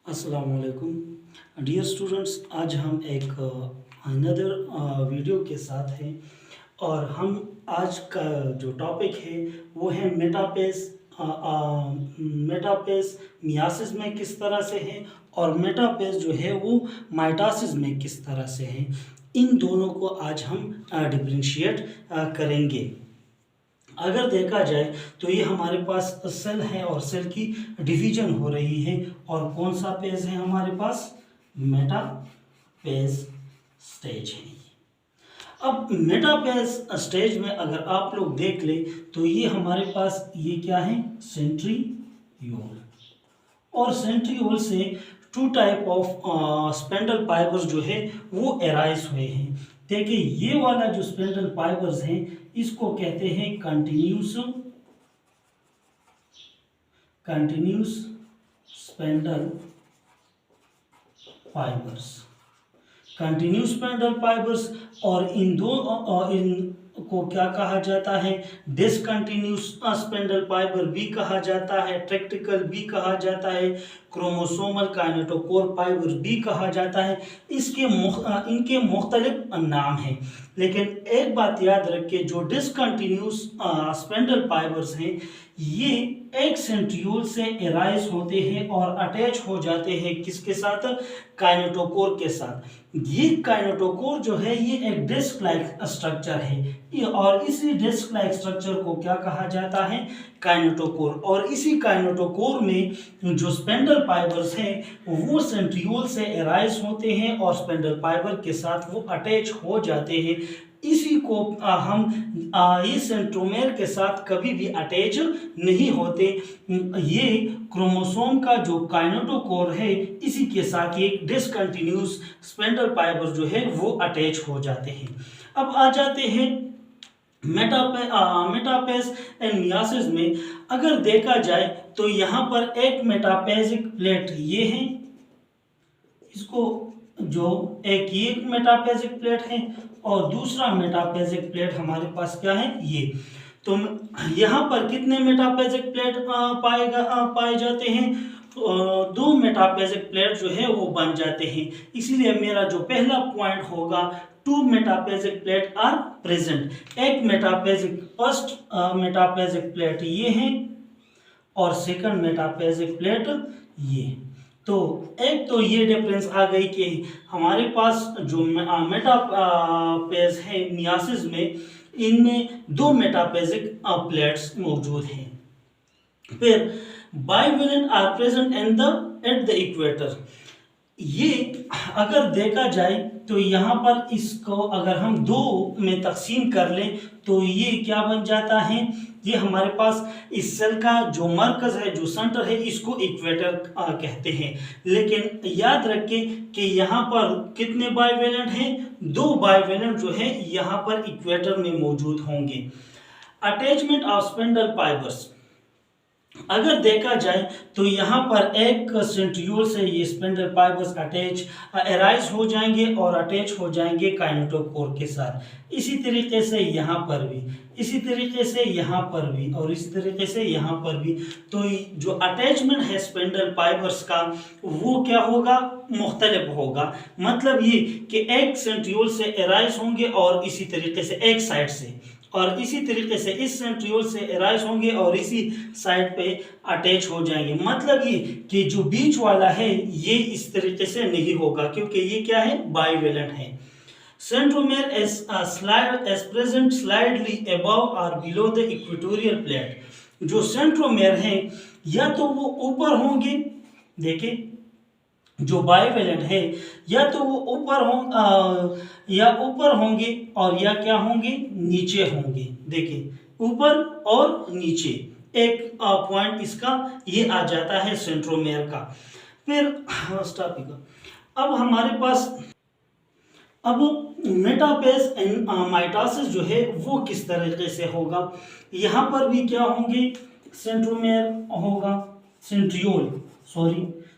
अस्सलामुअलैकुम dear students. आज हम एक अनदर वीडियो के साथ हैं और हम आज का जो टॉपिक है वो है मेटापेस मियासिस में किस तरह से है और मेटापेस जो है वो माइटोसिस में किस तरह से है। इन दोनों को आज हम डिफरेंशिएट करेंगे। अगर देखा जाए तो ये हमारे पास सेल है और सेल की डिवीजन हो रही है और कौन सा पेज है हमारे पास, मेटापेज स्टेज है। अब मेटापेज स्टेज में अगर आप लोग देख ले तो ये हमारे पास ये क्या है, सेंट्रीयोल। और सेंट्रीयोल से two type of spindle fibres जो है वो एराइज हुए हैं। देखिए ये वाला जो स्पेंडल फाइबर्स हैं इसको कहते हैं continuous spindle fibres, continuous spindle fibres. और इनको क्या कहा जाता है, डिसकंटिन्यूस स्पेंडल फाइबर भी कहा जाता है, ट्रैक्टिकल भी कहा जाता है, क्रोमोसोमल काइनेटोकोर फाइबर भी कहा जाता है। इनके मुख्तलिफ नाम हैं, लेकिन एक बात याद रखिए, जो डिसकंटिन्यूस स्पेंडल फाइबर्स हैं ये एक सेंट्रियोल से एराइज होते हैं और अटैच हो जाते हैं किसके साथ, काइनेटोकोर के साथ। ये काइनेटोकोर जो है ये एक डिस्क लाइक स्ट्रक्चर है और इसी डिस्क लाइक स्ट्रक्चर को क्या कहा जाता है, काइनेटोकोर। और इसी काइनेटोकोर में जो स्पेंडल फाइबर्स हैं वो सेंट्रियोल से एराइज होते हैं और स्पेंडल फाइबर के साथ वो अटैच हो जाते हैं। इसी को हम इस सेंट्रोमेर के साथ कभी भी अटैच नहीं होते। ये क्रोमोसोम का जो काइनेटोकोर है इसी के साथ ये डिसकंटिन्यूस स्पेंडल फाइबर जो है वो अटैच हो जाते हैं। अब आ जाते हैं मेटापेज एंड मियासिस में। अगर देखा जाए तो यहाँ पर एक मेटापेजिक प्लेट ये है, इसको जो एक ये मेटापेजिक प्लेट है और दूसरा मेटापेजिक प्लेट हमारे पास क्या है, ये। तो यहाँ पर कितने मेटापेजिक प्लेट पाए जाते हैं, दो मेटापेजिक प्लेट जो है वो बन जाते हैं। इसीलिए मेरा जो पहला पॉइंट होगा, टू मेटापेजिक प्लेट आर प्रेजेंट। एक फर्स्ट मेटापेजिक प्लेट ये है और सेकंड मेटापेजिक प्लेट ये। तो एक तो ये डिफरेंस आ गई कि हमारे पास जो मेटापेज है मियासिस में, इनमें दो मेटापेजिक प्लेट्स मौजूद हैं। फिर bivalent are present at the equator. ये अगर देखा जाए तो यहाँ पर इसको अगर हम दो में तकसीम कर लें तो ये क्या बन जाता है, ये हमारे पास इस सेल का जो मरकज है, जो सेंटर है, इसको इक्वेटर कहते हैं। लेकिन याद रखें कि यहाँ पर कितने बाइवेलेंट हैं, दो बाइवेलेंट जो है यहाँ पर इक्वेटर में मौजूद होंगे। अटैचमेंट ऑफ स्पेंडल फाइबर्स अगर देखा जाए तो यहाँ पर एक सेंट्रियोल से ये स्पेंडल फाइबर्स एराइज हो जाएंगे और अटैच हो जाएंगे काइनेटोकोर के साथ। इसी तरीके से यहाँ पर भी, इसी तरीके से यहाँ पर भी और इसी तरीके से यहाँ पर भी। तो जो अटैचमेंट है स्पेंडल फाइबर्स का वो क्या होगा, मुख्तलिफ होगा। मतलब ये कि एक सेंट्रियोल से एराइज होंगे और इसी तरीके से एक साइड से, और इसी तरीके से इस सेंट्रियोल से एराइज होंगे और इसी साइड पे अटैच हो जाएंगे। मतलब ये कि जो बीच वाला है ये इस तरीके से नहीं होगा क्योंकि ये क्या है, बाइवेलेंट है। Centromere as present slightly above और बिलो द इक्वेटोरियल प्लेट। जो सेंट्रोमेर है या तो वो ऊपर होंगे, देखिए जो बाइवेलेंट है या तो वो ऊपर होंगे और या क्या होंगे, नीचे होंगे। देखिए ऊपर और नीचे एक पॉइंट इसका ये आ जाता है सेंट्रोमेर का। फिर अब हमारे पास अब मेटापेज एंड माइटोसिस जो है वो किस तरीके से होगा। यहाँ पर भी क्या होंगे, सेंट्रोमेर होगा,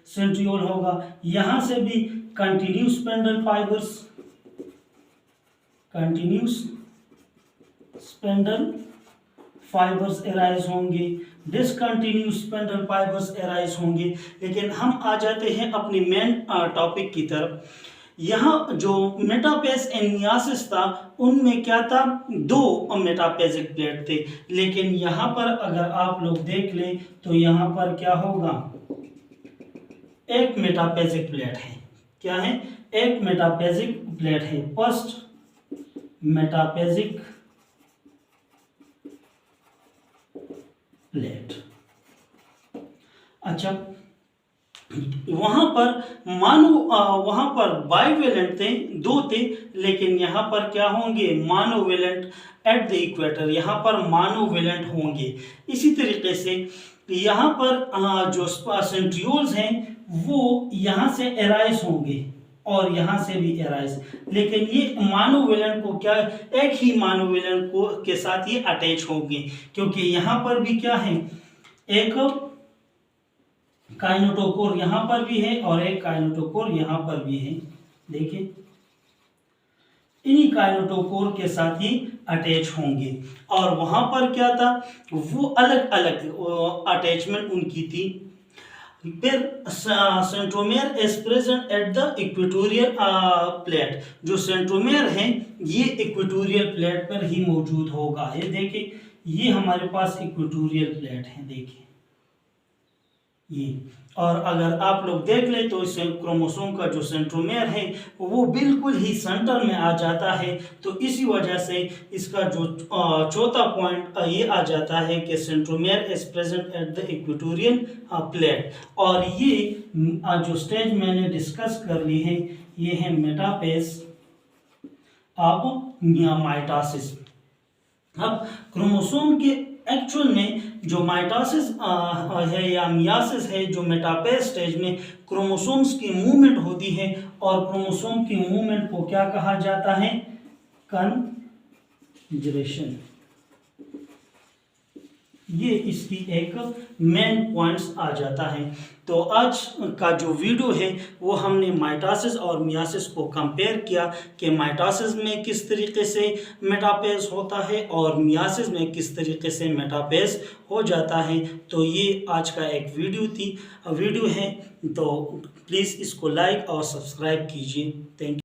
सेंट्रियोल होगा। यहाँ से भी कंटिन्यूस स्पेंडल फाइबर्स एराइज होंगे, डिसकंटिन्यूस स्पिंडल फाइबर्स एराइज होंगे। लेकिन हम आ जाते हैं अपनी मेन टॉपिक की तरफ। यहाँ जो मेटापेज एंड मियासिस था उनमें क्या था, दो मेटापेजिक प्लेट थे। लेकिन यहाँ पर अगर आप लोग देख लें तो यहाँ पर क्या होगा, एक मेटापेजिक प्लेट है। क्या है, एक मेटापेजिक प्लेट है, फर्स्ट मेटापेजिक प्लेट। अच्छा, वहां पर मानो वहां पर बाइवेलेंट थे, दो थे, लेकिन यहां पर क्या होंगे, मानोवेलेंट एट द इक्वेटर, यहां पर मानोवेलेंट होंगे। इसी तरीके से यहां पर जो सेंट्रियोल्स हैं वो यहां से एराइज होंगे और यहां से भी एराइज, लेकिन ये मानोवेलेंट को क्या, एक ही मानोवेलेंट को के साथ ये अटैच होंगे, क्योंकि यहां पर भी क्या है, एक काइनेटोकोर यहां पर भी है और एक काइनेटोकोर यहां पर भी है। देखिए, इन्हीं काइनेटोकोर के साथ ही अटैच होंगे। और वहां पर क्या था, वो अलग अलग अटैचमेंट उनकी थी। फिर centromere is present at the equatorial plate, जो सेंट्रोमेयर है ये इक्वेटोरियल प्लेट पर ही मौजूद होगा। ये देखिए, ये हमारे पास इक्वेटोरियल प्लेट है, देखिए ये। और अगर आप लोग देख ले तो इस क्रोमोसोम का जो सेंट्रोमेयर है वो बिल्कुल ही सेंटर में आ जाता है। तो इसी वजह से इसका जो चौथा पॉइंट ये आ जाता है कि centromere is present at the equatorial plate. और ये जो स्टेज मैंने डिस्कस कर ली है ये है मेटापेज ऑफ माइटोसिस। अब क्रोमोसोम के एक्चुअल में जो माइटोसिस है या मियासिस है, जो मेटापेज स्टेज में क्रोमोसोम्स की मूवमेंट होती है, और क्रोमोसोम की मूवमेंट को क्या कहा जाता है, कन्जरेशन। ये इसकी एक मेन पॉइंट्स आ जाता है। तो आज का जो वीडियो है वो हमने माइटोसिस और मियासिस को कंपेयर किया कि माइटोसिस में किस तरीके से मेटापेज होता है और मियासिस में किस तरीके से मेटापेज हो जाता है। तो ये आज का एक वीडियो है, तो प्लीज़ इसको लाइक और सब्सक्राइब कीजिए। Thank you.